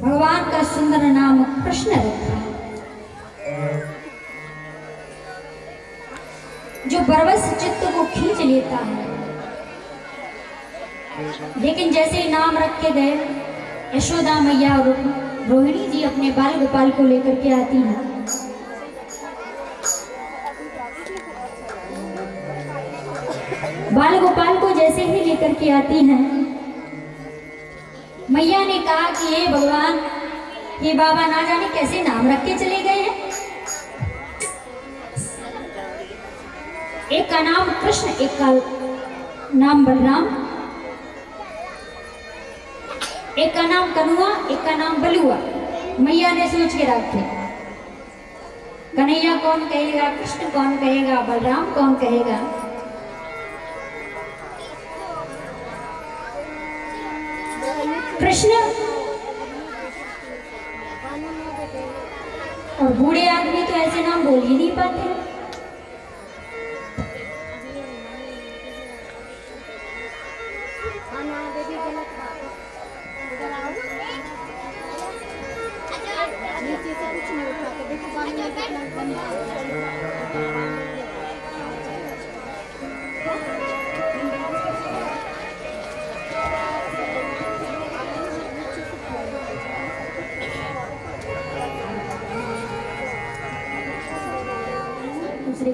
भगवान का सुंदर नाम कृष्ण रखा, जो बरबस चित्त को खींच लेता है। लेकिन जैसे नाम रख के गए, यशोदा मैया और रोहिणी जी अपने बाल गोपाल को लेकर के आती हैं। बाल गोपाल को जैसे ही लेकर के आती हैं, मैया ने कहा कि ये भगवान, ये बाबा ना जाने कैसे नाम रख के चले गए हैं। एक का नाम कृष्ण, एक का नाम बलराम, एक का नाम कनुआ, एक का नाम बलुआ। मैया ने सोच के रखे, कन्हैया कौन कहेगा, कृष्ण कौन कहेगा, बलराम कौन कहेगा। कृष्ण और बूढ़े आदमी तो ऐसे नाम बोल ही नहीं पाते। दूसरे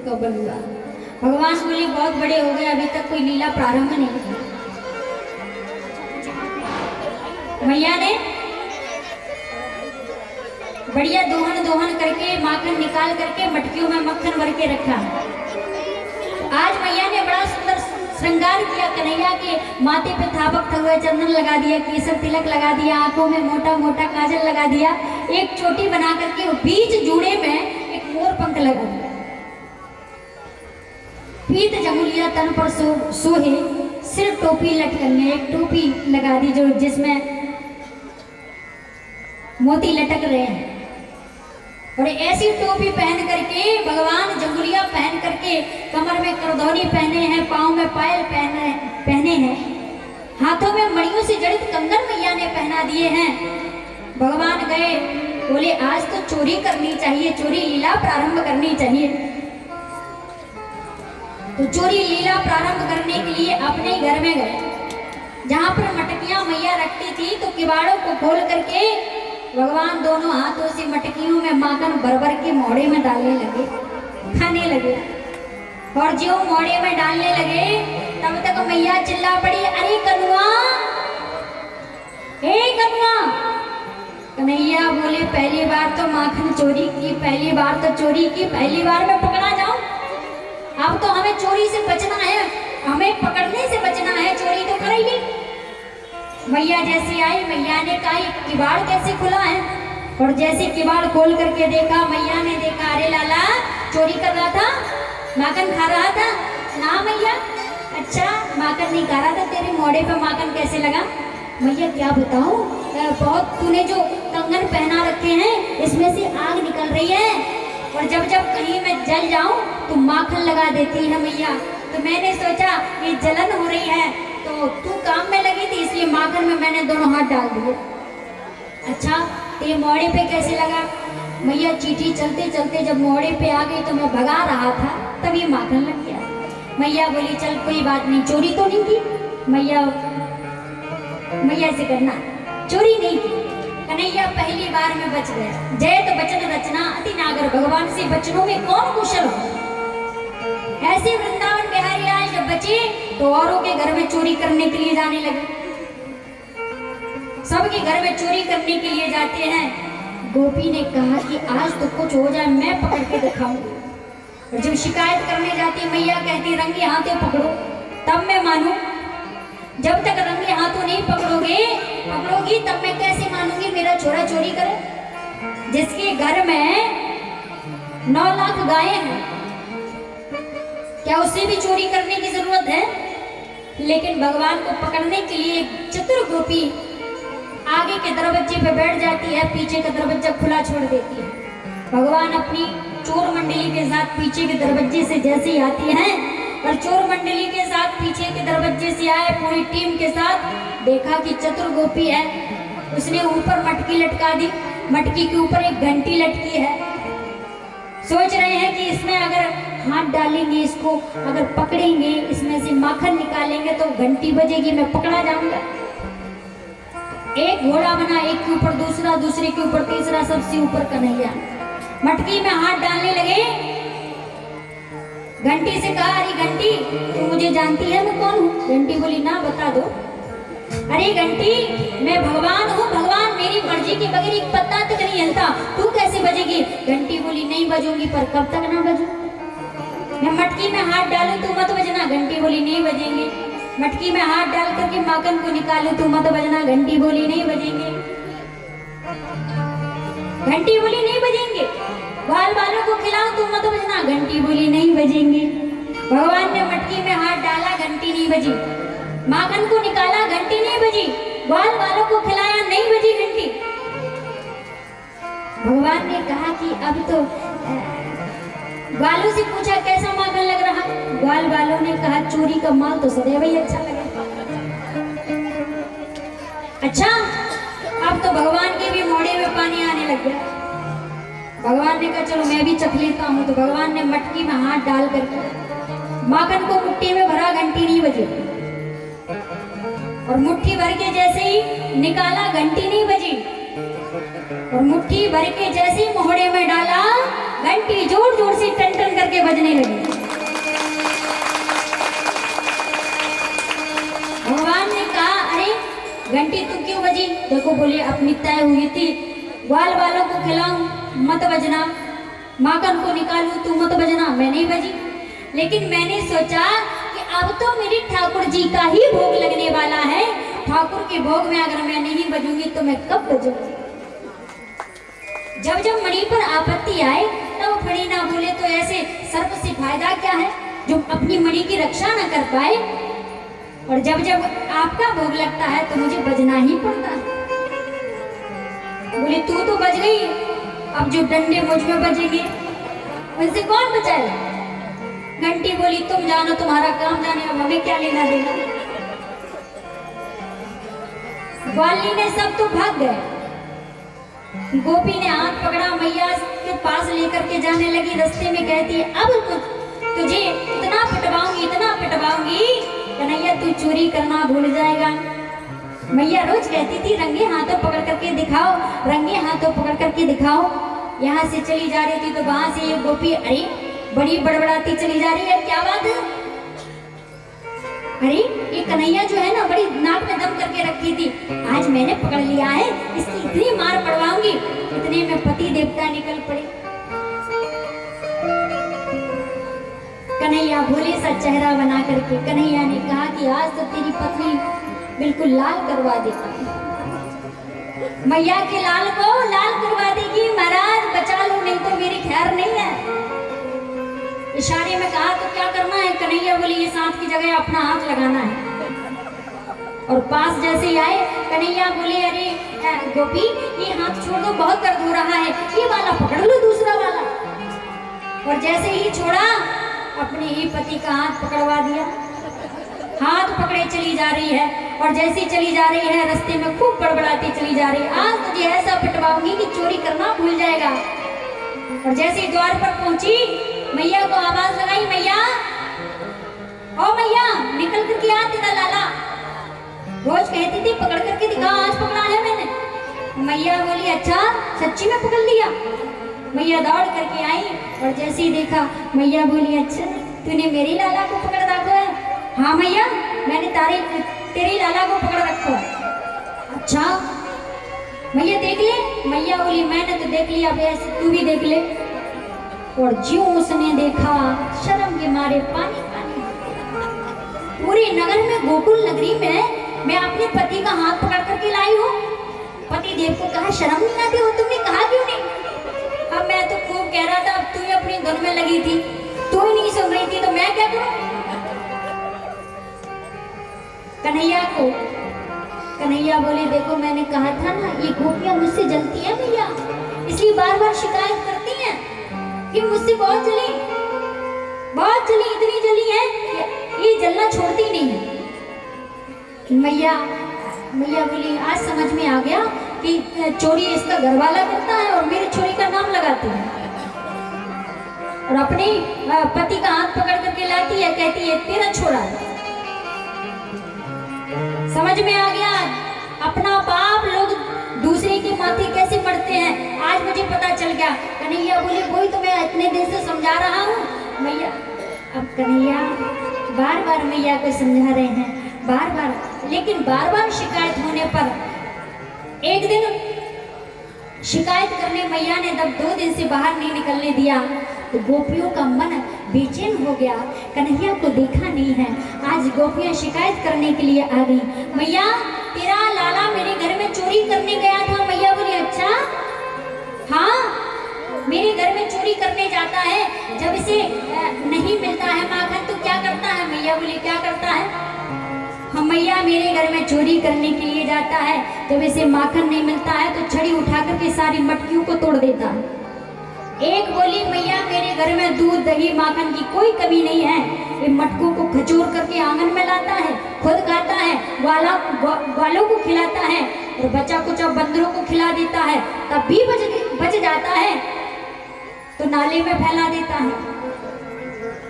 का बलुआ। भगवान बोले बहुत बड़े हो गए, अभी तक कोई लीला प्रारंभ नहीं की। मैया ने बढ़िया दोहन दोहन करके माखन निकाल करके मटकियों में मक्खन भर के रखा। आज मैया ने बड़ा सुंदर श्रृंगार किया, कन्हैया के माथे पे थापक हुए चंदन लगा दिया, केसर तिलक लगा दिया, आंखों में मोटा मोटा काजल लगा दिया, एक चोटी बना करके बीच जूड़े में एक मोर पंख लगा दिया, पीत जमुलिया तन पर सोहे, सिर टोपी लटकन में एक टोपी लगा दी जो जिसमें मोती लटक रहे हैं, और ऐसी टोपी पहन करके भगवान जंगुलिया पहन करके कमर में करदौनी पहने हैं, पाँव में पायल पहने हैं, हाथों में मणियों से जड़ित कंगन मैया ने पहना दिए हैं। भगवान गए, बोले आज तो चोरी करनी चाहिए, चोरी लीला प्रारंभ करनी चाहिए। तो चोरी लीला प्रारंभ करने के लिए अपने घर में गए, जहाँ पर मटकियां मैया रखती थी, तो किवाड़ों को खोल करके भगवान दोनों हाथों से मटकियों में माखन भर भर के मोड़े में डालने लगे, खाने लगे। और जो मोड़े में डालने लगे तब तक मैया चिल्ला पड़ी, अरे कनुआ, हे कनुआ। कन्हैया बोले पहली बार तो माखन चोरी की, पहली बार तो चोरी की, पहली बार में पकड़ा जाऊं, अब तो हमें चोरी से बचना है, हमें पकड़ने से बचना है, चोरी तो करेंगे। मैया जैसी आई, मैया ने कहा किवाड़ कैसे खुला है, और जैसे किवाड़ खोल करके देखा, मैया ने देखा, अरे लाला चोरी कर रहा था, माखन खा रहा था ना मैया? अच्छा माखन नहीं खा रहा था, तेरे मोड़े पे माखन कैसे लगा? मैया क्या बताऊं, बहुत तूने जो कंगन पहना रखे हैं इसमें से आग निकल रही है, और जब जब कहीं मैं जल जाऊं तो माखन लगा देती है मैया, तो मैंने सोचा ये जलन हो रही है, तो तू काम में लगी थी इसलिए माखन में मैंने दोनों हाथ डाल दिए। अच्छा तेरे मोड़े पे कैसे लगा? मैया चीटी चलते चलते जब मोड़े पे आ गई तो मैं भगा रहा था, तब ये माखन लग गया। मैया बोली चल कोई बात नहीं, चोरी तो नहीं की। मैया से करना, चोरी नहीं की। कन्हैया पहली बार में बच गए। जय तो बचन रचना अति नागर, भगवान से बचनों में कौन कुशल हो। ऐसे वृंदावन बिहारी आज जब बचे तो औरों के घर में चोरी करने के लिए जाने लगे, सबके घर में चोरी करने के लिए जाते हैं। गोपी ने कहा कि आज तो कुछ हो जाए, मैं पकड़ के दिखाऊंगी। और जब शिकायत करने जाती मैया कहती रंगे हाथों पकड़ो तब मैं मानूं, जब तक रंगे हाथों नहीं पकड़ोगी तब मैं कैसे मानूंगी मेरा छोरा चोरी करे, जिसके घर में 9 लाख गायें हैं, क्या उसे भी चोरी करने की जरूरत है? लेकिन भगवान को पकड़ने के लिए एक चतुर गोपी आगे के दरवाजे पे बैठ जाती है, पीछे का दरवाजा खुला छोड़ देती है। भगवान अपनी चोर मंडली के साथ पीछे के दरवाजे से जैसे ही आती हैं, और चोर मंडली के साथ पीछे के दरवाजे से आए पूरी टीम के साथ, देखा कि चतुर गोपी है, उसने ऊपर मटकी लटका दी, मटकी के ऊपर एक घंटी लटकी है। सोच रहे हैं कि इसमें अगर हाथ डालेंगे, इसको अगर पकड़ेंगे, इसमें से माखन निकालेंगे तो घंटी बजेगी, मैं पकड़ा जाऊंगा। एक घोड़ा बना, एक के ऊपर दूसरा, दूसरे के ऊपर तीसरा, सबसे ऊपर कन्हैया। मटकी में हाथ डालने लगे, घंटी से कहा अरे घंटी तू मुझे जानती है मैं कौन हूँ? घंटी बोली ना बता दो। अरे घंटी मैं भगवान हूँ, भगवान मेरी मर्जी के बगैर एक पत्ता तक नहीं हिलता, तू कैसे बजेगी? घंटी बोली नहीं बजूंगी, पर कब तक ना बजू? मैं मटकी में हाथ डालूं तू मत बजना। घंटी बोली नहीं बजेंगे। मटकी में हाथ डाल करके माखन को निकालूं तू मत बजना। घंटी बोली नहीं बजेंगे। घंटी बोली नहीं बजेंगे। बाल बालों को खिलाऊं तू मत बजना। घंटी बोली नहीं बजेंगे। भगवान ने मटकी में हाथ डाला, घंटी नहीं बजी। माखन को निकाला, घंटी नहीं बजी। बाल बालों को खिलाया, नहीं बजी घंटी। भगवान ने कहा कि अब तो ग्वालों से पूछा कैसा माखन लग रहा? ग्वाल वालों ने कहा चोरी का माल तो सदैव ही अच्छा लगे। अच्छा अब तो भगवान के भी मोड़े में पानी आने लग गया। भगवान ने कहा चलो मैं भी चख लेता हूँ। तो भगवान ने मटकी में हाथ डाल करके माखन को मुट्ठी में भरा, घंटी नहीं बजी। और मुट्ठी भर के जैसे ही निकाला, घंटी नहीं बजी। और मुट्ठी भर के जैसे ही मोहड़े में डाला, घंटी जोर जोर से टन टन करके बजने लगी। भगवान ने कहा अरे घंटी तू क्यों बजी? देखो बोले अपनी तय हुई थी, ग्वाल वालों को खिलाऊं मत बजना, माखन को निकालूं तू मत बजना, मैं नहीं बजी। लेकिन मैंने सोचा कि अब तो मेरी ठाकुर जी का ही भोग लगने वाला है, ठाकुर के भोग में अगर मैं नहीं बजूंगी तो मैं कब बजूंगी? जब जब मणि पर आपत्ति आए तब फणी ना बोले तो ऐसे सर्प से फायदा क्या है जो अपनी मणि की रक्षा न कर पाए। और जब जब आपका भोग लगता है तो मुझे बजना ही पड़ता है। बोले तू तो बज गई, अब जो डंडे मुझ में बजेंगे उनसे कौन बचाएगा? घंटी बोली तुम जानो, तुम्हारा काम जाने, अब हमें क्या लेना देना। ग्वाली ने सब तो भाग गए। गोपी ने हाथ पकड़ा, मैया के पास लेकर के जाने लगी। रास्ते में कहती है अब तुझे इतना पिटवाऊंगी, इतना पिटवाऊंगी, कन्हैया तू चोरी करना भूल जाएगा। मैया रोज कहती थी रंगे हाथों पकड़ करके दिखाओ, रंगे हाथों पकड़ करके दिखाओ। यहाँ से चली जा रही थी तो वहां से ये गोपी अरे बड़ी बड़बड़ाती चली जा रही है, क्या बात है? अरे ये कन्हैया जो है ना बड़ी नाक में दम करके रखी थी, आज मैंने पकड़ लिया है, इसकी इतनी मार पड़वाऊंगी। इतने में पति देवता निकल पड़े। कन्हैया भोले सा चेहरा बना करके कन्हैया ने कहा कि आज तो तेरी पत्नी बिल्कुल लाल करवा देता है। मैया के लाल को लाल करवा देगी, महाराज बचा लो नहीं तो मेरी खैर नहीं है। इशारे में कहा तो क्या करना है? कन्हैया बोली ये सांप की जगह अपना हाथ लगाना है। और पास जैसे ही आए कन्हैया बोले अरे गोपी ये हाथ छोड़ दो, बहुत दर्द हो रहा है, ये वाला पकड़ लो, दूसरा वाला। और जैसे ही छोड़ा अपने ही पति का हाथ पकड़वा दिया। हाथ पकड़े चली जा रही है और जैसी चली जा रही है रास्ते में खूब बड़बड़ाती चली जा रही है। आज तुझे ऐसा पिटवाऊंगी कि चोरी करना भूल जाएगा। और जैसे ही द्वार पर पहुंची मैया को आवाज लगाई, मैया ओ मैया निकल करके आ, तेरा लाला रोज कहती थी पकड़ करके दिखा, आज पकड़ा है मैंने। मैया बोली अच्छा सच्ची में पकड़ लिया? मैया दौड़ करके आई और जैसे ही देखा मैया बोली अच्छा तूने मेरी लाला को पकड़ रखा है? हाँ मैया मैंने तेरी लाला को पकड़ रखा है। अच्छा मैया देख ले? मैया बोली मैंने तो देख लिया, अब ऐसे तू भी देख ले। और ज्यों उसने देखा शर्म के मारे पानी पानी। पूरे नगर में गोकुल नगरी में मैं अपने पति का हाथ पकड़ करके लाई हूँ। पति देव को कहा शर्म नहीं आती हो, तुमने कहा क्यों नहीं? अब मैं तो खूब कह रहा था, अब तू अपनी धुन में लगी थी, तू ही नहीं सुन रही थी तो मैं क्या करूं? कन्हैया बोले देखो मैंने कहा था ना ये गोपियां मुझसे जलती है भैया, इसलिए बार बार शिकायत करती हैं कि मुझसे बहुत जली, इतनी जली है ये जलना छोड़ती नहीं है। मैया बोली आज समझ में आ गया कि चोरी इसका घरवाला करता है और मेरे चोरी का नाम लगाती है। और अपने पति का हाथ पकड़ करके लाती है, कहती है तेरा छोड़ा है। समझ में आ गया अपना पाप लोग दूसरे के माथे कैसे पड़ते हैं, आज मुझे पता चल गया। कन्हैया बोले वही तो मैं इतने दिन से समझा रहा हूँ मैया। अब कन्हैया बार बार मैया को समझा रहे हैं, बार बार, लेकिन बार बार शिकायत होने पर एक दिन शिकायत करने मैया ने जब 2 दिन से बाहर नहीं निकलने दिया तो गोपियों का मन बेचैन हो गया। कन्हैया को देखा नहीं है, आज गोपियां शिकायत करने के लिए आ गई। मैया तेरा लाला मेरे घर में चोरी करने गया था। मैया बोली अच्छा हाँ मेरे घर में चोरी करने जाता है, जब इसे नहीं मिलता है माखन तो क्या करता है? मैया बोली क्या करता है? हम मैया मेरे घर में चोरी करने के लिए जाता है, जब इसे माखन नहीं मिलता है तो छड़ी उठा करके सारी मटकियों को तोड़ देता है। एक बोली मैया मेरे घर में दूध दही माखन की कोई कमी नहीं है, ये मटकों को खचोर करके आंगन में लाता है, खुद खाता है, ग्वालों को खिलाता है और बचा कुछ बंदरों को खिला देता है, तब भी बच जाता है। तो नाले में फैला देता है।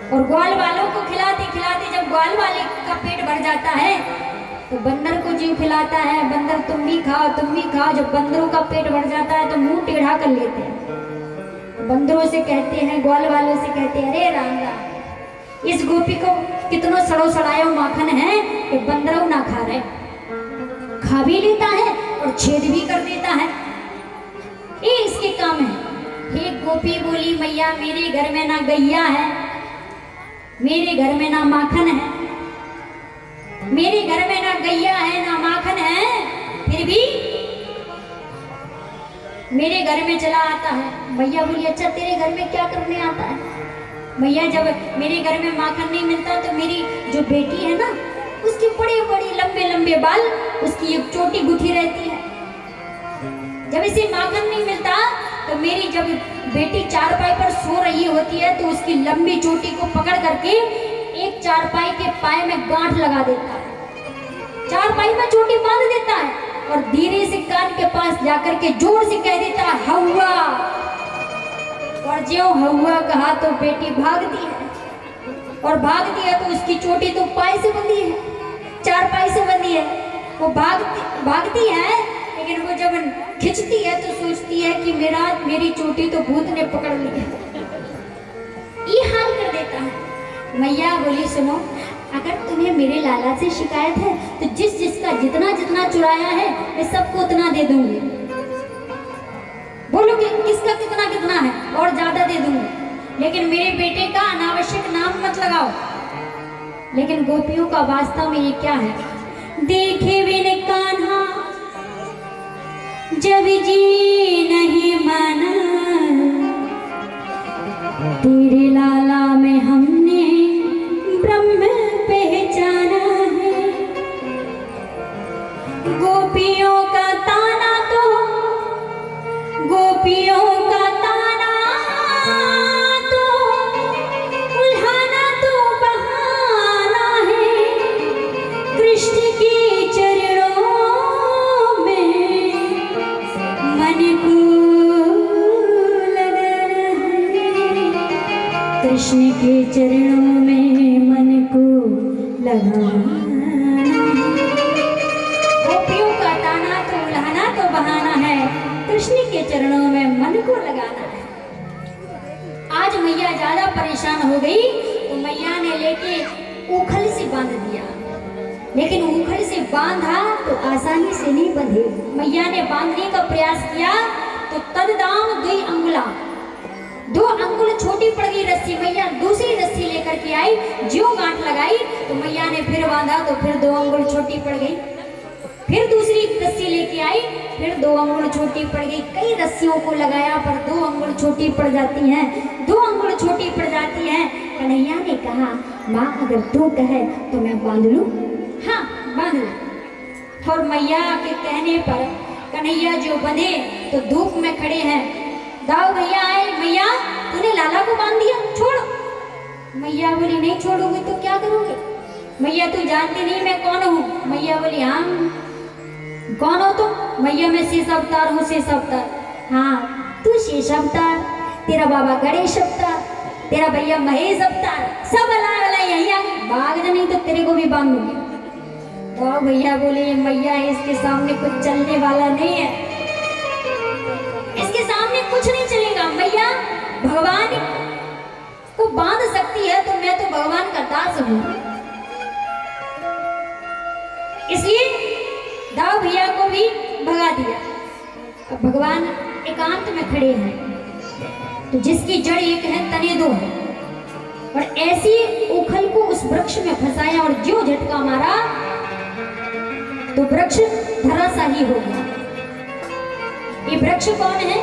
और ग्वाल वालों को खिलाते खिलाते जब ग्वाल वाले का पेट भर जाता है तो बंदर को जीव खिलाता है, बंदर तुम भी खाओ तुम भी खाओ। जब बंदरों का पेट भर जाता है तो मुंह टेढ़ा कर लेते हैं। बंदरों से कहते हैं, ग्वाल वालों से कहते हैं, अरे राम राम, इस गोपी को कितनो सड़ो सड़ायो माखन है कि बंदरों ना खा रहे, खा भी लेता है और छेद भी कर देता है, ये इसके काम है। एक गोपी बोली, मैया मेरे घर में ना गैया है, मेरे घर में ना माखन है, मेरे घर में ना गैया है ना माखन है, फिर भी मेरे घर में चला आता है। मैया बोली, अच्छा तेरे घर में क्या करने आता है? मैया, जब मेरे घर में माखन नहीं मिलता तो मेरी जो बेटी है ना, उसके बड़े बड़े लंबे लंबे बाल, उसकी एक चोटी गुथी रहती है। जब इसे माखन नहीं मिलता तो मेरी जब बेटी चारपाई पर सो रही होती है तो उसकी लंबी चोटी को पकड़ करके एक चारपाई के पाए में गांठ लगा देता है, चारपाई में चोटी बांध देता है और धीरे से कान के पास जाकर के जोर से कह देता है, हवा। और ज्यों हवा कहा तो बेटी भागती है और भागती है तो उसकी चोटी तो पाए से बंधी है, चारपाई से बंधी है। वो भागती है लेकिन वो जब खिंचती है तो सोचती है कि मेरी चोटी तो भूत ने पकड़ ली है, ये हाल कर देता है। मैया बोली, सुनो, अगर तुम्हें मेरे लाला से शिकायत है तो जिसका जितना जितना चुराया है मैं सबको उतना दे दूंगी। बोलो कि किसका कितना कितना है, और ज्यादा दे दूंगी, लेकिन मेरे बेटे का अनावश्यक नाम मत लगाओ। लेकिन गोपियों का वास्तव में ये क्या है? देखे बिन कान्हा जब जी नहीं माना, तेरे लाला में हमने ब्रह्म पहचाना है। गोपियों का ताना तो, गोपियों का ताना तो उल्हाना तो बहाना है, कृष्ण के चरणों में मन को लगाना है, कृष्ण के चरणों में मन को लगाना। गोपियों का ताना तो उल्हाना तो बहाना है, कृष्ण के चरणों में मन को लगाना है। आज मैया ज्यादा परेशान हो गई तो मैया ने लेके उखल से बांध दिया, लेकिन उखल से बांधा तो आसानी से नहीं बंधे। मैया ने बांधने का प्रयास किया तो तददाम 2 अंगुला, 2 अंगुल छोटी पड़ गई रस्सी। मैया दूसरी रस्सी लेकर के आई, ज्यों गांठ लगाई तो मैया ने फिर बांधा तो फिर 2 अंगुल छोटी पड़ गई। फिर दूसरी रस्सी लेके आई, फिर 2 अंगुल छोटी पड़ गई। कई रस्सियों को लगाया पर 2 अंगुल छोटी पड़ जाती हैं, 2 अंगुल छोटी पड़ जाती हैं। कन्हैया ने कहा, माँ अगर तू कहे तो मैं बांध लूं? हाँ बांध लो। और मैया के कहने पर कन्हैया जो बंधे तो धूप में खड़े हैं। दाऊ भैया आए, मैया तूने लाला को बांध दिया, छोड़। मैया बोली, नहीं छोड़ूंगी तो क्या करोगे? मैया तू जानती नहीं मैं कौन हूँ? मैया बोली, हाँ कौन हो तुम? मैया मैं शेष अवतार हूँ, शेष अवतार। हाँ तू शेष अवतार, तेरा बाबा गणेश अवतार, तेरा भैया महेश अवतार, सब अला वाला यही आ गई, भाग जा नहीं तो तेरे को भी बांध दूंगी। तो भैया बोले, मैया इसके सामने कुछ चलने वाला नहीं है, इसके सामने कुछ नहीं चलेगा। मैया भगवान को बांध सकती है तो मैं तो भगवान का दास हूँ। इसलिए दाऊ भैया को भी भगा दिया। अब भगवान एकांत में खड़े हैं तो जिसकी जड़ एक है तने 2 है, और ऐसी उखल को उस वृक्ष में फंसाया और जो झटका मारा तो वृक्ष धराशाही हो गया। ये वृक्ष कौन है?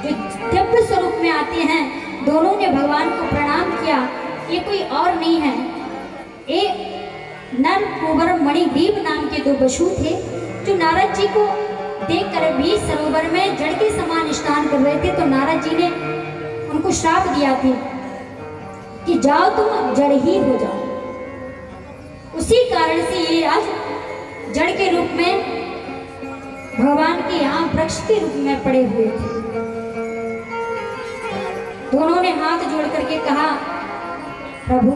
जो दिव्य स्वरूप में आते हैं। दोनों ने भगवान को प्रणाम किया। ये कोई और नहीं है, एक नर कुंवर मणिग्रीव नाम के 2 पशु थे जो नारद जी को देखकर भी सरोवर में जड़ के समान स्नान कर रहे थे। तो नारद जी ने उनको श्राप दिया था कि जाओ तुम जड़ ही हो जाओ। उसी कारण से ये आज जड़ के रूप में भगवान के यहाँ वृक्ष के रूप में पड़े हुए थे। दोनों ने हाथ जोड़ करके कहा, प्रभु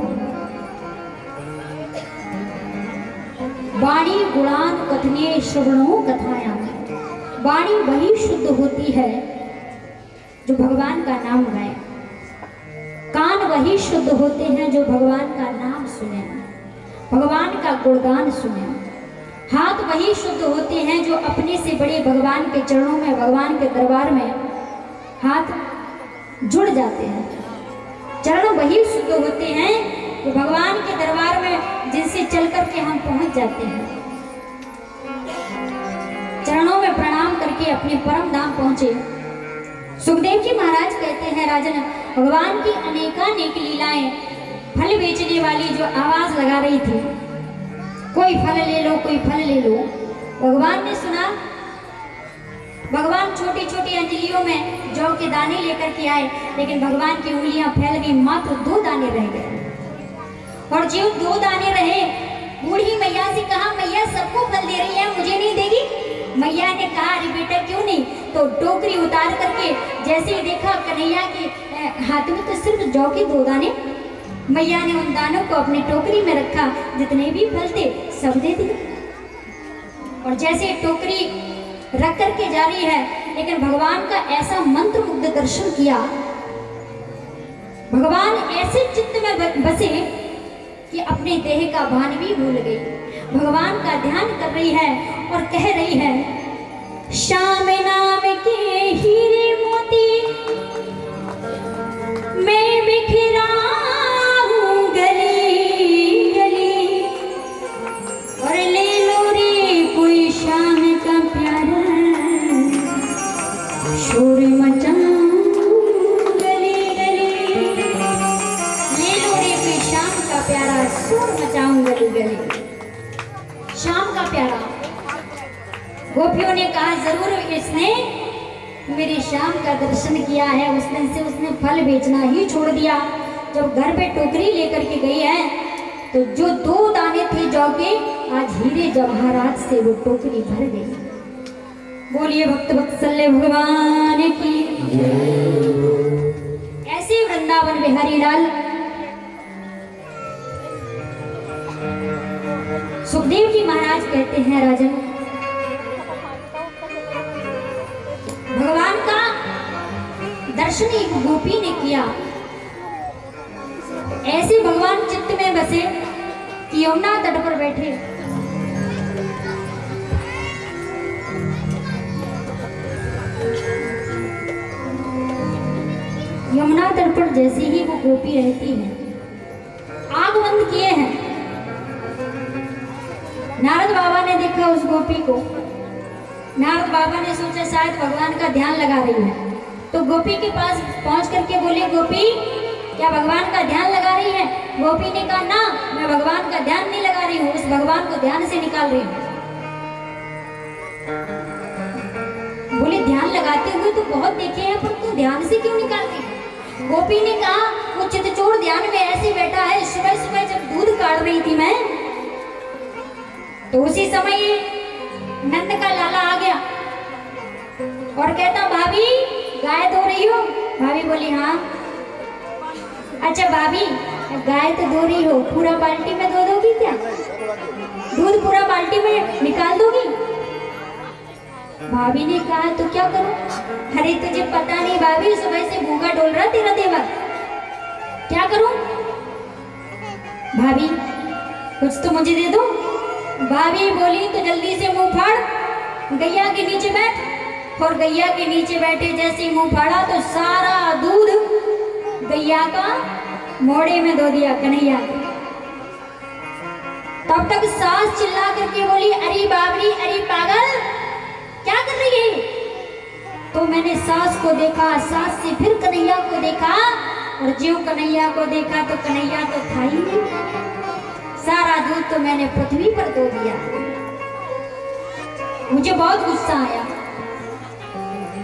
वाणी गुणान कथनीय श्रवणों कथायां, वाणी वही शुद्ध होती है जो भगवान का नाम गाए, कान वही शुद्ध होते हैं जो भगवान का नाम सुने, भगवान का गुणगान सुने, हाथ वही शुद्ध होते हैं जो अपने से बड़े भगवान के चरणों में, भगवान के दरबार में हाथ जुड़ जाते हैं, चरण वही शुद्ध होते हैं जो भगवान के दरबार में जिनसे चल करके हम पहुंच जाते हैं, चरणों में प्रणाम करके अपने परम धाम पहुंचे। सुखदेव जी महाराज कहते हैं, राजन भगवान की अनेकानेक लीलाएं, फल बेचने वाली जो आवाज लगा रही थी, कोई फल ले लो, कोई फल ले लो, भगवान ने सुना। भगवान छोटी छोटी अंजलियों में जौ के दाने लेकर के आए, लेकिन भगवान की उंगलियां फैल गई, मात्र 2 दाने रह गए। और जो 2 दाने रहे, बूढ़ी मैया से कहा, मैया सबको फल दे रही है, मुझे नहीं देगी? मैया ने कहा, अरे बेटा क्यों नहीं? तो टोकरी उतार करके जैसे ही देखा कन्हैया के हाथ में तो सिर्फ जौ के 2 दाने, मैया ने उन दानों को अपनी टोकरी में रखा, जितने भी फल थे सब दे दिए। और जैसे टोकरी रख करके जा रही है, लेकिन भगवान का ऐसा मंत्र मुग्ध दर्शन किया, भगवान ऐसे चित्त में बसे कि अपने देह का भान भी भूल गई, भगवान का ध्यान कर रही है और कह रही है, श्याम नाम के हीरे मोती मैं बिखरा हूँ गली गली, और ले लो रे कोई श्याम का प्यारा शोर मचाऊं गली गली, ले लो रे कोई श्याम का प्यारा शोर मचाऊं गली गली। श्याम का प्यारा, गोपियों ने कहा, जरूर इसने मेरे श्याम का दर्शन किया है, उस दिन से उसने फल बेचना ही छोड़ दिया। जब घर पे टोकरी लेकर के गई है, तो जो 2 दाने थे जौ के, आज हीरे जवाहरात से वो टोकरी भर गई। बोलिए भक्त वत्सल्य भगवान की। ऐसे वृंदावन बिहारी लाल सुखदेव जी महाराज कहते हैं, राजन भगवान का दर्शन एक गोपी ने किया, ऐसे भगवान चित्त में बसे कि यमुना तट पर बैठे, यमुना तट पर जैसे ही वो गोपी रहती है, आग बंद किए हैं। नारद बाबा ने देखा उस गोपी को, नारद बाबा ने सोचा शायद भगवान का ध्यान लगा रही है, तो गोपी के पास पहुंच करके बोले, गोपी क्या भगवान का ध्यान लगा रही है? गोपी ने कहा, ना मैं भगवान का ध्यान नहीं लगा रही हूँ, उस भगवान को ध्यान से निकाल रही हूँ। बोले ध्यान लगाते हुए तो बहुत देखे हैं, पर तू ध्यान से क्यों निकाल रही है? गोपी ने कहा, वो चितचोर ध्यान में ऐसे बैठा है, सुबह सुबह जब दूध काट रही थी मैं, तो उसी समय नंद का लाला आ गया और कहता, भाभी गाय धो रही हो? भाभी बोली, हाँ। अच्छा भाभी, गाय तो धो रही हो, पूरा बाल्टी में धो दोगी क्या? दूध पूरा बाल्टी में निकाल दोगी? भाभी ने कहा, तो क्या करूं? अरे तुझे पता नहीं भाभी, सुबह से भूखा डोल रहा तेरा देवर, क्या करूं? भाभी कुछ तो मुझे दे दो। भाभी बोली, तो जल्दी से मुंह फाड़, गैया के नीचे बैठ। और गैया के नीचे बैठे जैसे मुंह फाड़ा, तो सारा दूध गैया का मोड़े में धो दिया कन्हैया के। तब तक सास चिल्ला करके बोली, अरे बाबरी, अरे पागल, क्या कर रही है? तो मैंने सास को देखा, सास से फिर कन्हैया को देखा, और ज्यों कन्हैया को देखा तो कन्हैया तो था ही नहीं, सारा दूध तो मैंने पृथ्वी पर धो दिया। मुझे बहुत गुस्सा आया,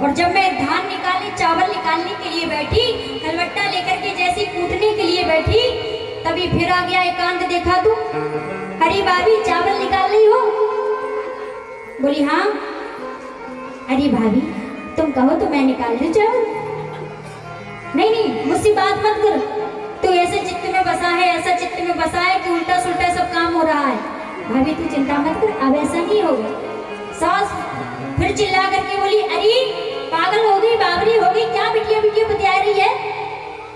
और जब मैं धान निकालने, चावल निकालने के लिए बैठी, हलवट्टा लेकर के जैसे कूटने के लिए बैठी, तभी फिर आ गया एकांत। देखा तू, अरे भाभी चावल निकाल रही हो? बोली, हाँ। अरे भाभी तुम कहो तो मैं निकाल दूं चावल? नहीं नहीं, मुझसे बात मत कर। तू ऐसे चित्त में बसा है, ऐसा चित्त में बसा है कि उल्टा सुल्टा सब काम हो रहा है। भाभी तू चिंता मत कर, अब ऐसा नहीं होगा। सास फिर चिल्ला करके बोली, अरे पागल हो गई, बाबरी हो गई, क्या बिटिया बिटिया बतिया रही है।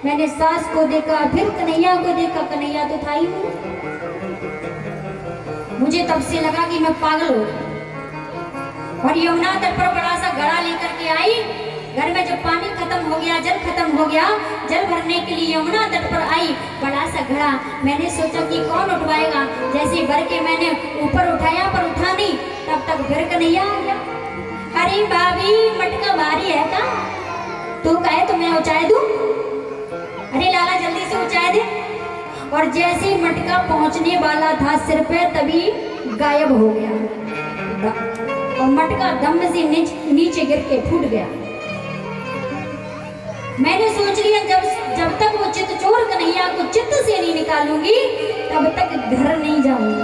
मैंने सास को देखा, फिर कन्हैया को देखा, कन्हैया तो था ही नहीं। मुझे तब से लगा कि मैं पागल हो गई और यमुना तट पर बड़ा सा घड़ा लेकर के आई। घर में जब पानी खत्म हो गया, जल खत्म हो गया, जल भरने के लिए यमुना तट पर आई बड़ा सा घड़ा। मैंने सोचा कि कौन उठवाएगा, जैसे भर के मैंने ऊपर उठाया पर उठा नहीं, तब तक फिर कन्हैया आ गया। अरे भाभी मटका भारी है का, तू कहे तो मैं उचाए दूं। अरे लाला जल्दी से उचाए दे। और जैसे ही मटका पहुंचने वाला था सिर पे, तभी गायब हो गया और मटका दम से नीचे गिर के फूट गया। मैंने सोच लिया जब तक वो चित्त चोर कन्हैया को चित्त से नहीं निकालूंगी, तब तक घर नहीं जाऊंगी।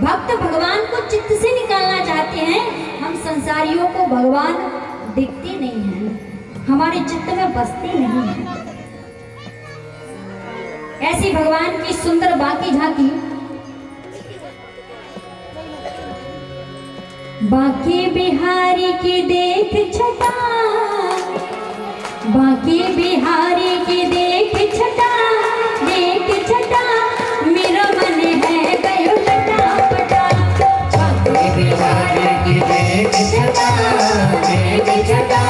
भक्त भगवान को चित्त से निकालना चाहते हैं, हम संसारियों को भगवान दिखते नहीं हैं, हमारे चित्त में बसते नहीं हैं। ऐसी भगवान की सुंदर बाकी झांकी। बाकी बिहारी की देख छटा, बाकी बिहारी की देख छटा, देख छटा, मेरा मन है गयो लटा पटा। बाकी बिहारी की देख छटा, देख छटा,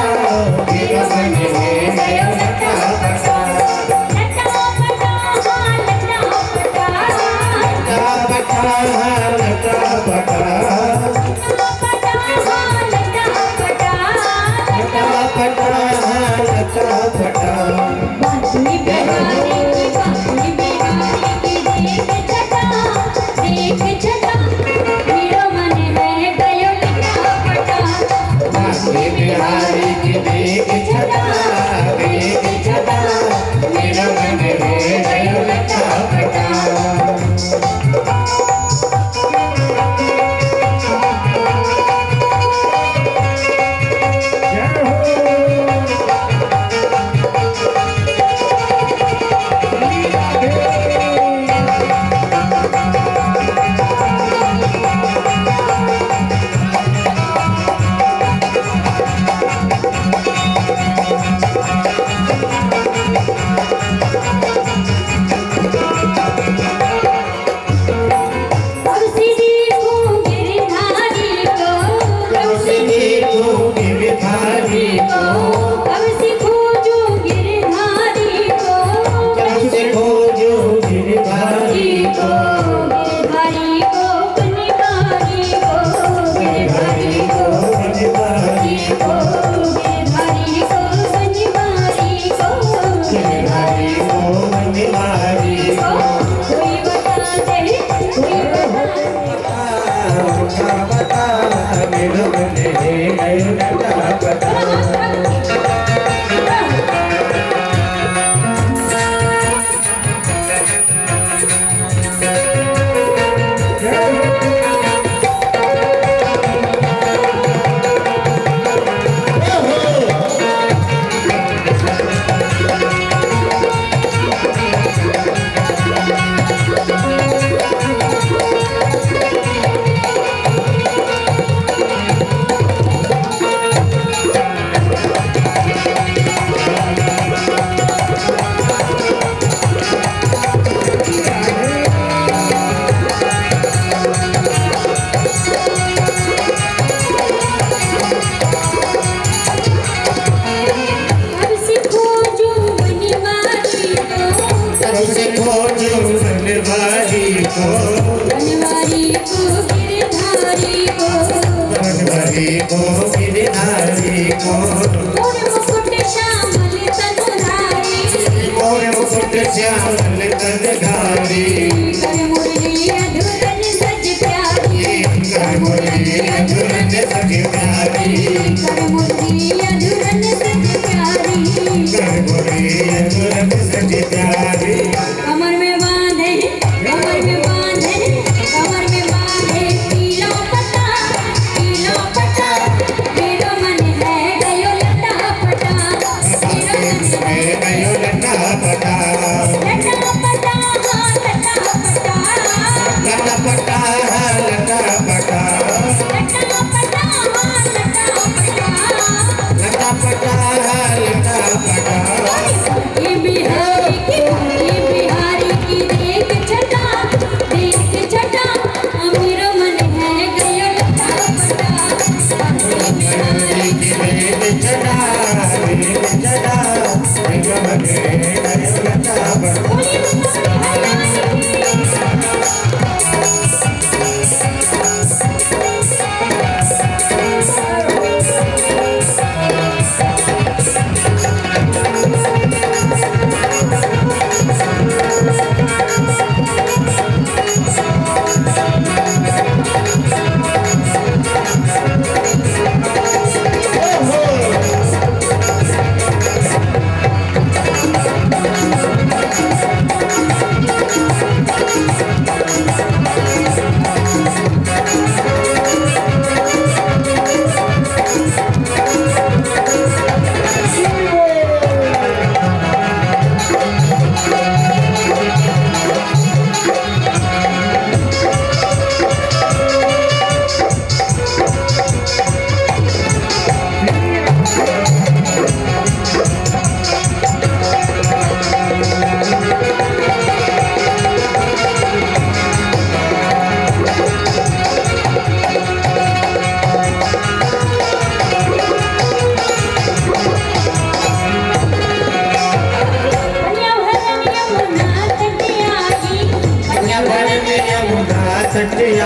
मेरा मन है गयो लटा पटा। लटा पटा लटा पटा, पटा,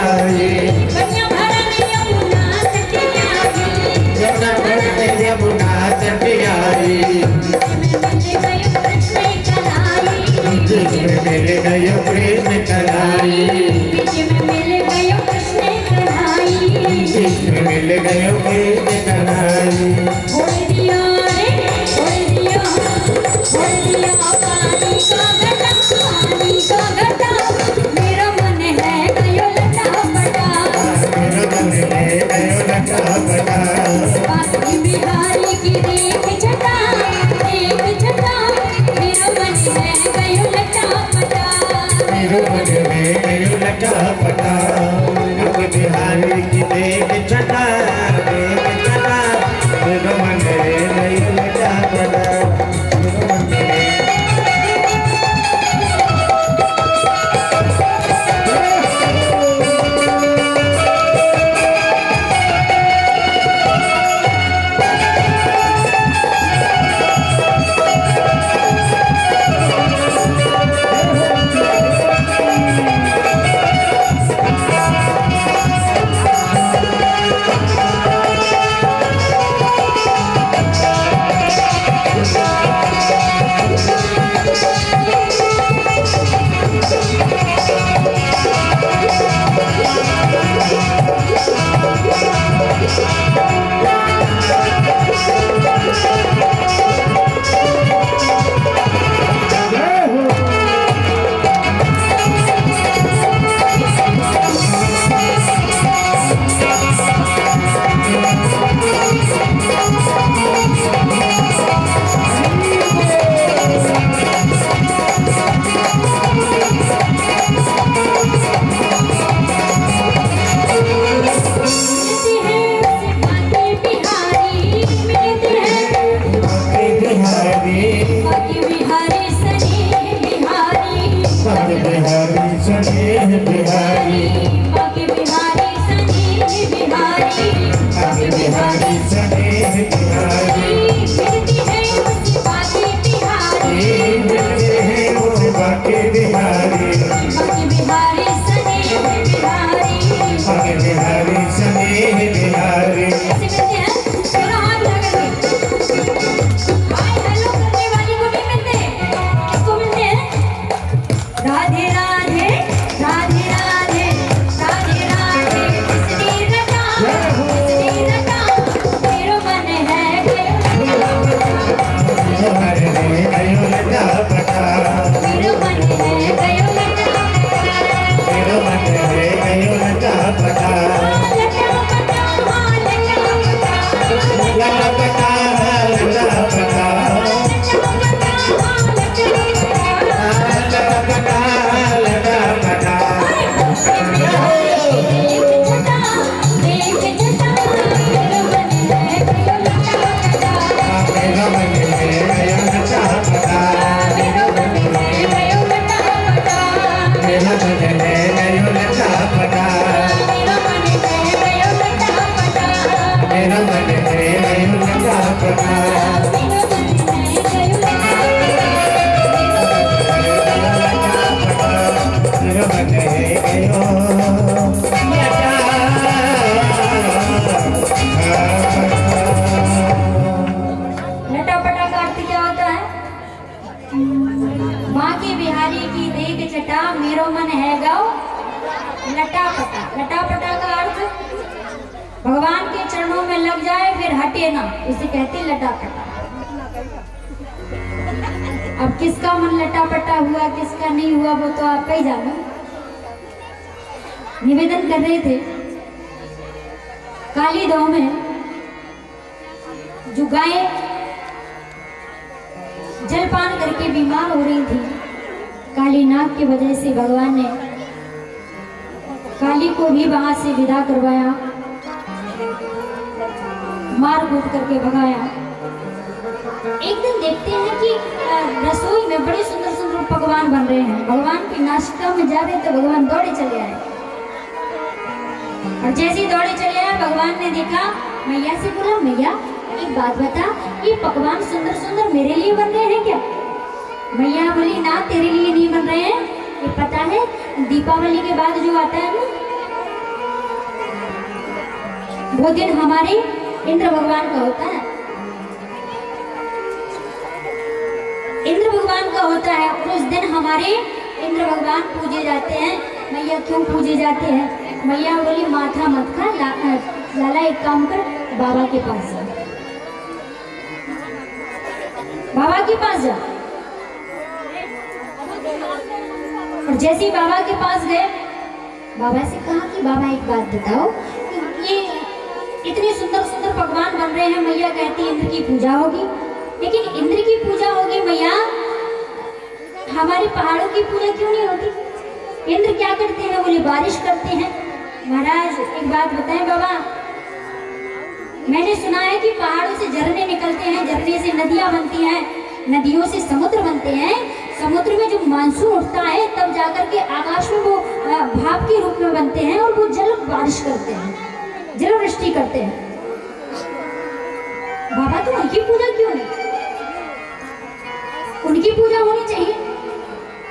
आई, कन्या भरन यमुना तट आई, जमुना भरन यमुना तट आई, जिसमें मिल गयो कृष्ण कन्हैया, बीच में मिल गयो कृष्ण कन्हैया, जिसमें मिल गयो कृष्ण कन्हैया। छोड़ दिया रे छोड़ दिया पानी का घटा, पानी का घटा, मेरा मन है गयो लटापटा, मेरा मन है गयो लटापटा, बांके बिहारी की देख छटा, मेरा मन है गयो लटापटा, मेरा मन है गयो लटापटा, बांके बिहारी की देख छटा, मेरा मन है गयो लटापटा, मेरा मन है। बांके बिहारी की देख चटा, मेरो मन है गौ लटापटा। लटापटा का अर्थ भगवान के चरणों में लग जाए फिर हटे ना, इसे कहते लटापटा। अब किसका मन लटापटा हुआ किसका नहीं हुआ वो तो आप ही जानो। निवेदन कर रहे थे काली दो में जो गाय जलपान करके बीमार हो रही थी, काली नाग की वजह से भगवान ने काली को भी वहां से विदा करवाया, मार कूट करके भगाया। एक दिन देखते हैं कि रसोई में बड़े सुंदर सुंदर पकवान बन रहे हैं। भगवान की नाश्ता में जा रहे तो भगवान दौड़े चले आए, और जैसे ही दौड़े चले आए भगवान ने देखा, मैया से बोला मैया एक बात बता, ये पकवान सुंदर सुंदर मेरे लिए बन रहे हैं क्या? मैया बोली ना तेरे लिए नहीं बन रहे हैं, ये पता है दीपावली के बाद जो आता है ना वो दिन हमारे इंद्र भगवान का होता है, इंद्र भगवान का होता है। और उस दिन हमारे इंद्र भगवान पूजे जाते हैं। मैया क्यों पूजे जाते हैं? मैया बोली माथा मत खा, लाला एक काम कर, बाबा के पास जा, बाबा के पास जा। और जैसे ही बाबा के पास गए, बाबा से कहा कि बाबा एक बात बताओ, ये इतने सुंदर सुंदर पकवान बन रहे हैं, मैया कहती इंद्र की पूजा होगी, लेकिन इंद्र की पूजा होगी मैया, हमारे पहाड़ों की पूजा क्यों नहीं होती? इंद्र क्या करते हैं? बोले बारिश करते हैं। महाराज एक बात बताएं बाबा, मैंने सुना है कि पहाड़ों से झरने निकलते हैं, झरने से नदियां बनती हैं, नदियों से समुद्र बनते हैं, समुद्र में जब मानसून उठता है तब जाकर के आकाश में वो भाप के रूप में बनते हैं और वो जल बारिश करते हैं, जल वृष्टि करते हैं। बाबा तो उनकी पूजा क्यों नहीं? उनकी पूजा होनी चाहिए।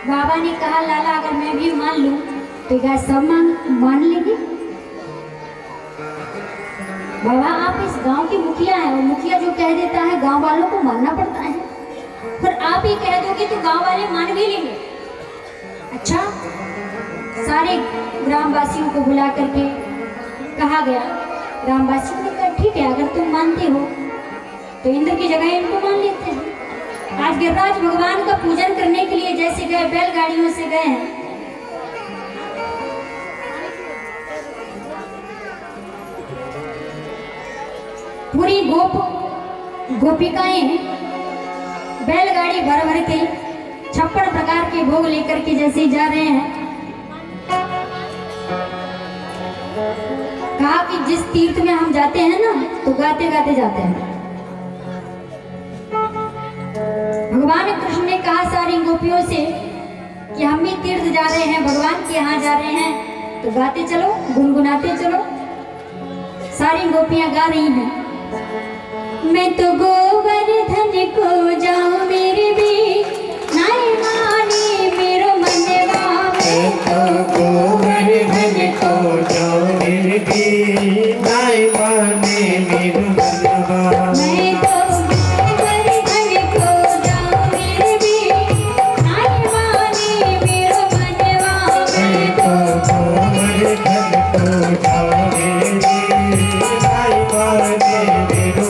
बाबा ने कहा लाला अगर मैं भी मान लूं तो क्या सब मान लेंगे? बाबा आप इस गांव के मुखिया हैं और मुखिया जो कह देता है गांव वालों को मानना पड़ता है, पर आप ही कह दोगे तो गांव वाले मान भी लेंगे। अच्छा, सारे ग्रामवासियों को बुला करके कहा गया। ग्रामवासियों ने कहा ठीक है, अगर तुम मानते हो तो इंद्र की जगह इनको मान लेते हैं। आज गिरिराज भगवान का पूजन करने के लिए जैसे गए, बैलगाड़ियों से गए हैं, पूरी गोपिकाएं बैलगाड़ी भर भर के 56 प्रकार के भोग लेकर के जैसे जा रहे हैं। कहा कि जिस तीर्थ में हम जाते हैं ना तो गाते गाते जाते हैं। भगवान कृष्ण ने कहा सारी गोपियों से कि हम भी तीर्थ जा रहे हैं, भगवान के यहाँ जा रहे हैं, तो गाते चलो, गुनगुनाते चलो। सारी गोपियां गा रही हैं, मैं तो गोवर्धन को जाऊं मेरे भी नाई माने मेरो मनवा, मैं तो गोवर्धन को जाऊं मेरे भी नाई माने मेरो मनवा, मैं तो गोवर्धन को जाऊं मेरे भी नाई माने मेरो मनवा, मैं तो गोवर्धन को जाऊं मेरे भी नाई माने मेरो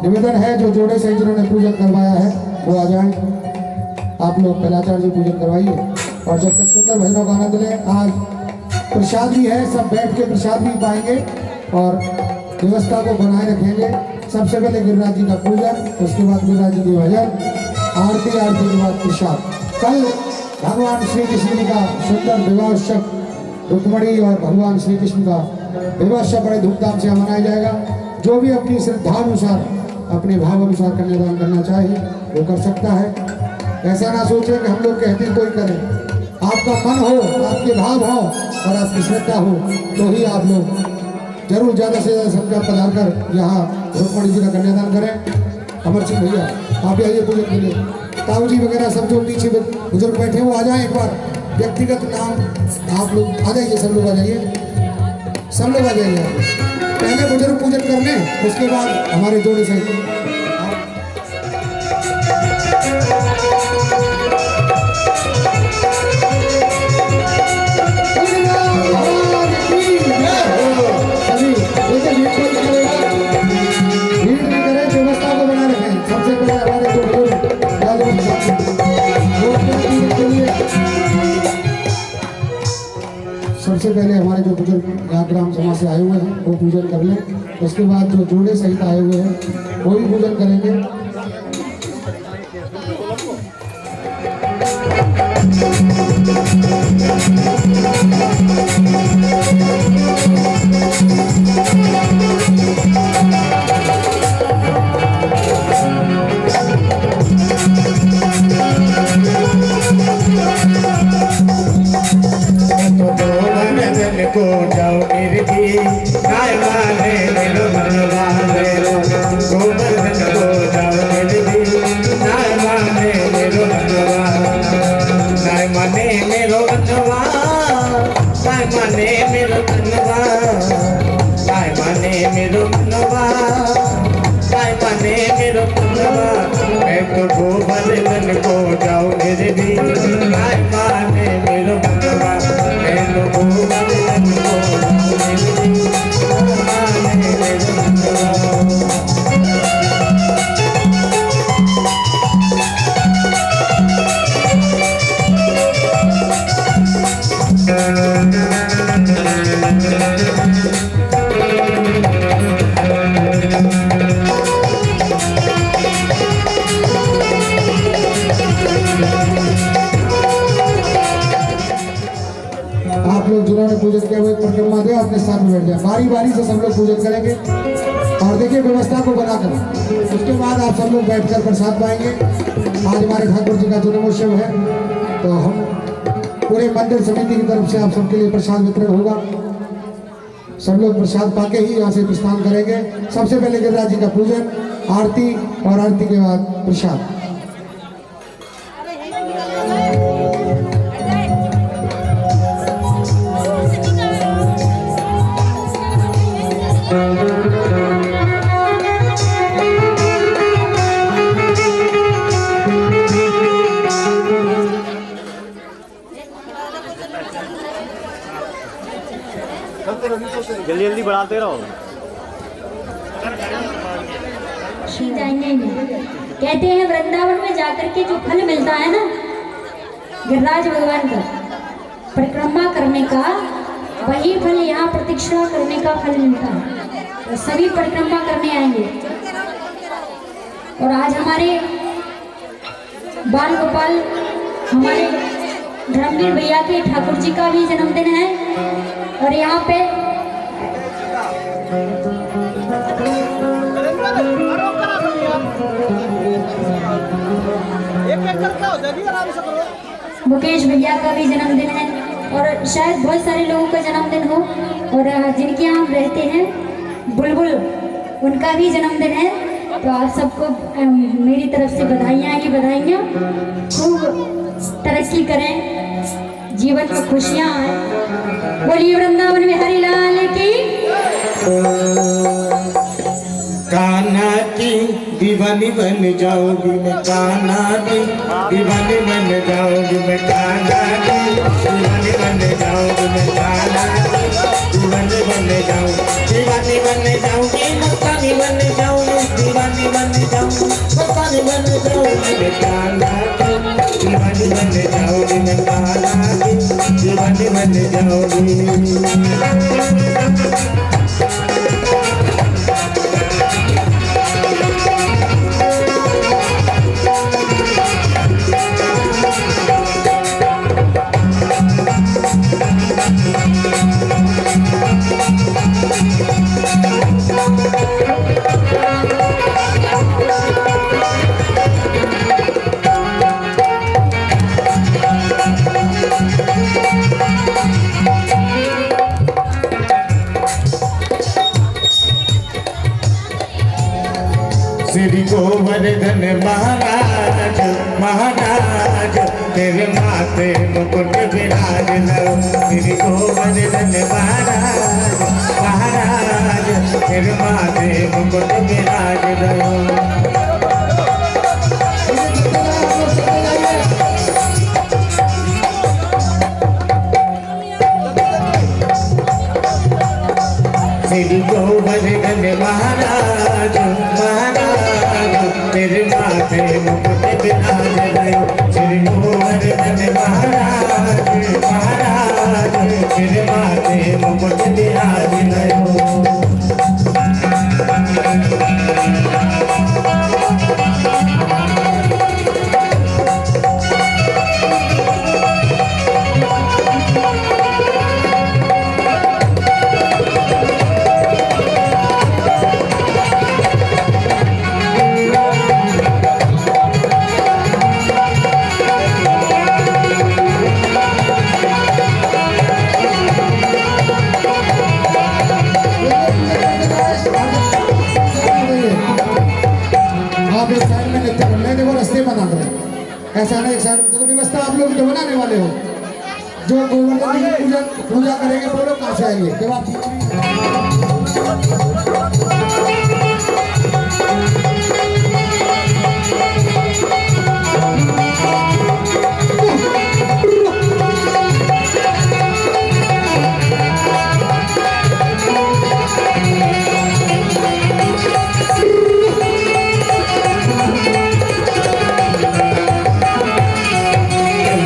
निवेदन है जो जोड़े से जिन्होंने पूजन करवाया है वो आ जाए। आप लोग पहलाचार्य जी पूजन करवाइए और जब तक सुंदर भजनों का आनंद लें। आज प्रसाद भी है, सब बैठ के प्रसाद भी पाएंगे और व्यवस्था को बनाए रखेंगे। सबसे पहले गिरिराज जी का पूजन, उसके बाद गिरिराज जी के भजन, आरती, आरती के बाद प्रसाद। कल भगवान श्री कृष्ण जी का सुंदर विवाह उत्सव रुक्मणी और भगवान श्री कृष्ण का विवाह उत्सव बड़े धूमधाम से मनाया जाएगा। जो भी अपनी श्रद्धानुसार अपने भाव अनुसार कन्यादान करना चाहे वो कर सकता है। ऐसा ना सोचे कि हम लोग कहते कोई करे। आपका मन हो, आपके भाव हो और आपकी श्रद्धा हो तो ही आप लोग जरूर ज़्यादा से ज़्यादा संख्या पधार कर यहाँ रुक्मणी जी का कन्यादान करें। अमर सिंह भैया आप आइए पूजन के लिए। ताऊ जी वगैरह सब जो पीछे बुजुर्ग बैठे वो आ जाएं। एक बार व्यक्तिगत नाम आप लोग आ जाइए, सब लोग आ जाइए, सब लोग आ जाइए। पहले बुजुर्ग पूजन कर लें, उसके बाद हमारे जोड़े से सबसे पहले हमारे जो बुजुर्ग यहाँ ग्राम समाज से आए हुए हैं वो पूजन कर लें। उसके बाद जो जोड़े सहित आए हुए हैं वो भी पूजन करेंगे। को जाओ मेरे जी नाय माने मेरो मनवा मेरो गोवर्धन को जाओ मेरे जी नाय माने मेरो मनवा नाय माने मेरो मनवा नाय माने मेरो मनवा नाय माने मेरो मनवा नाय माने मेरो मनवा मैं तो गोवर्धन को जाओ मेरे जी नाय माने मेरो मनवा मैं तो गोवर्धन आप लोग जिन्होंने पूजन किया हुआ परिक्रमा दे अपने साथ में बैठ जाए। बारी बारी से सब लोग पूजन करेंगे और देखिए व्यवस्था को बनाकर उसके बाद आप सब लोग बैठकर प्रसाद पाएंगे। आज हमारे ठाकुर जी का जन्मोत्सव है तो हम पूरे मंदिर समिति की तरफ से आप सबके लिए प्रसाद वितरण होगा। सब लोग प्रसाद पाके ही यहाँ से प्रस्थान करेंगे। सबसे पहले गिरिराज जी का पूजन, आरती और आरती के बाद प्रसाद। जल्दी जल्दी बढ़ाते रहो। कहते हैं वृंदावन में जाकर के जो फल मिलता है ना गिरिराज भगवान का परिक्रमा करने का, वही फल यहाँ प्रतीक्षा करने का फल मिलता है। तो सभी परिक्रमा करने आएंगे। और आज हमारे बाल गोपाल हमारे धर्मवीर भैया के ठाकुर जी का भी जन्मदिन है और यहाँ पे मुकेश भैया का भी जन्मदिन है और शायद बहुत सारे लोगों का जन्मदिन हो। और जिनके यहाँ हम रहते हैं बुलबुल, उनका भी जन्मदिन है। तो आप सबको मेरी तरफ से बधाइयाँ ही बधाइयाँ। खूब तरक्की करें, जीवन में खुशियाँ आए। बोलिए वृंदावन में हरि लाल की। कान्हा की दीवानी बन जाओगी मैं, कान्हा की दीवानी बन जाओगी मैं, कान्हा की दीवानी बन जाओगी मैं, कान्हा की दीवानी बन जाऊँ, दीवानी बन जाऊँगी, मस्तानी बन जाऊँगी, दीवानी बन जाऊँगी, मस्तानी बन जाऊँगी मैं, कान्हा की दीवानी बन जाओगी मैं, कान्हा की दीवानी बन जाओगी। गोवर्धन महाराज महाराज तेरे माथे मुकुट विराज लो श्री गोवर्धन महाराज महाराज तेरे माथे मुकुट विराज लो श्री गोवर्धन महाराज महाराज तेरे माथे मुकुट विराज लो श्री गोवर्धन महाराज महाराज तेरे माथे मुकुट विराज लो ऐसा नहीं, एक साइड में देखो व्यवस्था आप लोग जो बनाने वाले हो, जो गोवर्धन की पूजा करेंगे वो लोग कहाँ से आएंगे जब आप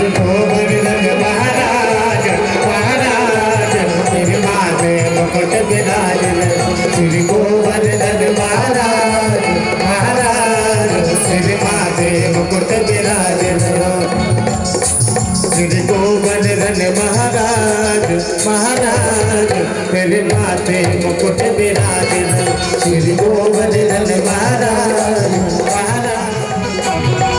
श्री गोवर्धन महाराज महाराज तेरे माथे मुकुट विराज लो श्री गोवर्धन महाराज महाराज तेरे माथे मुकुट विराज लो श्री गोवर्धन महाराज महाराज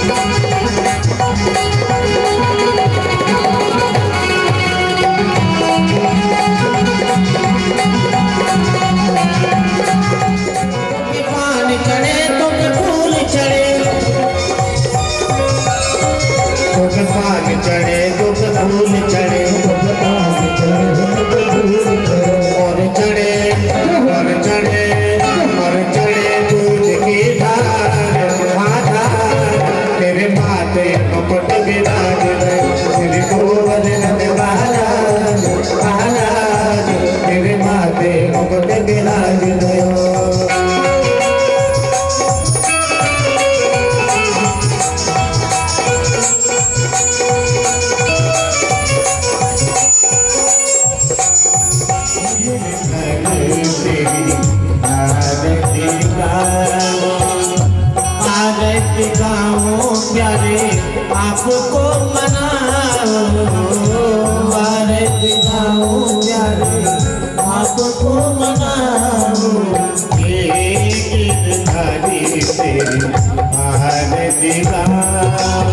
चढ़े दुख फूल चढ़े और चढ़े और चढ़े और चढ़े दूध की धार आधार तेरे माथे मुकुट विराज श्री गोवर्धन महाराज महाराज तेरे माथे मुकुट विराज आरती गाओ प्यारे आपको मनाओ आरती गाओ प्यारे आपको मनाओ ये गिरधारी तेरी आरती गाओ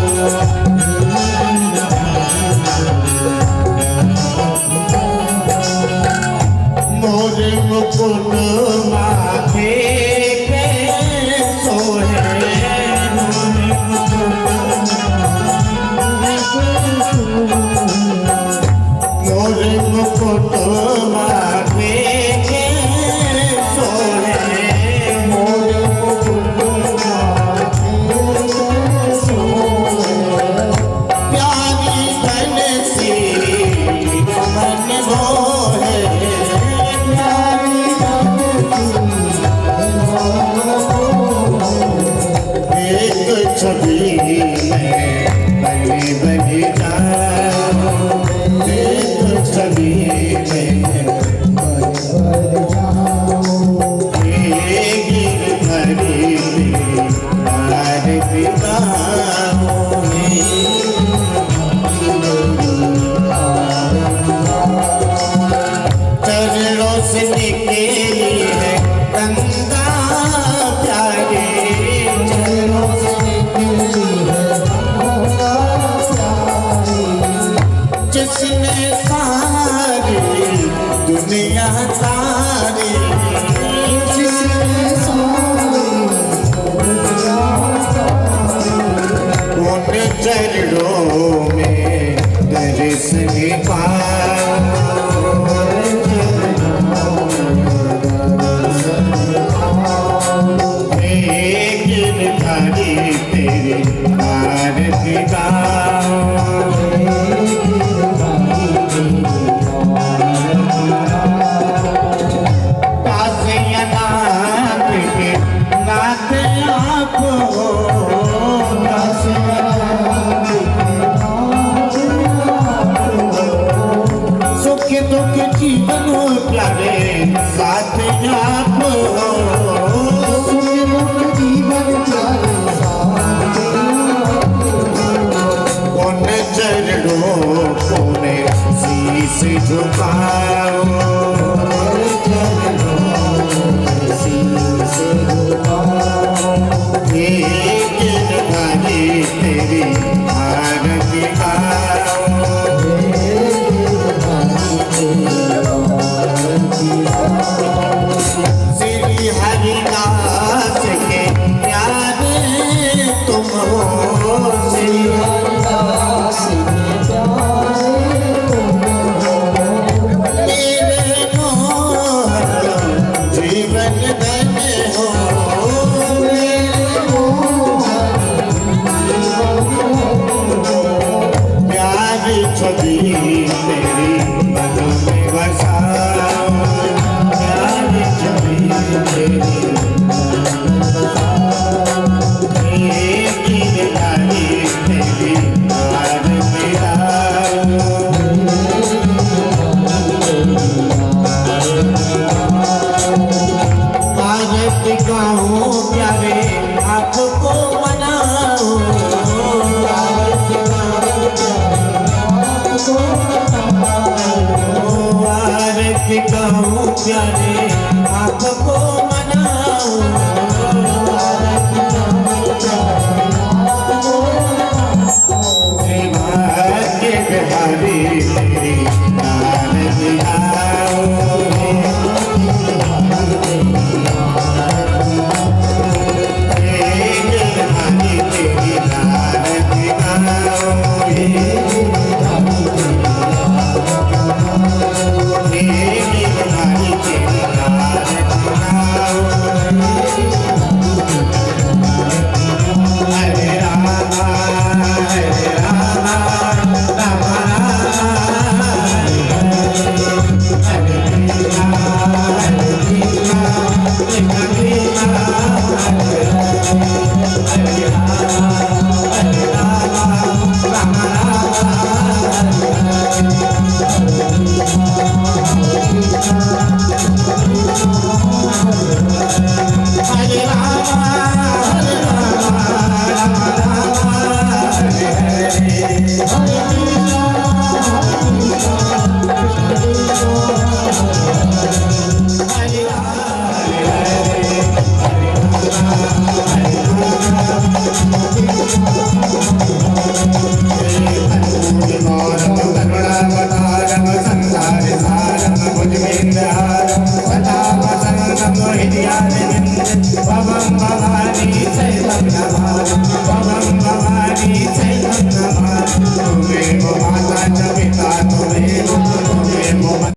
मोर मुकुट माथे पे सोहे मोर मुकुट माथे पे सोहे मोर मुकुट माथे सोहे प्यारी बंसी मन मोहे छवि में बनी बनी जाओ एक छवि में बनी जाओ गिरधरी आरती गाओ चरणों से निकली है गंगा प्यारी चरणों से जिसने सारी दुनिया सारी जिसने सारी चरणों में दर्शन पाओ, गिरधारी तेरी आरती गाओ, झुकाओ, गिरधारी तेरी आरती गाओ, श्री हरिदास के प्यारे तुम हो, श्री हरिदास के प्यारे आपको मनाओ, भाग्य बिहारी तेरी आरती गाओ, गिरधारी तेरी आरती गाओ, भवानी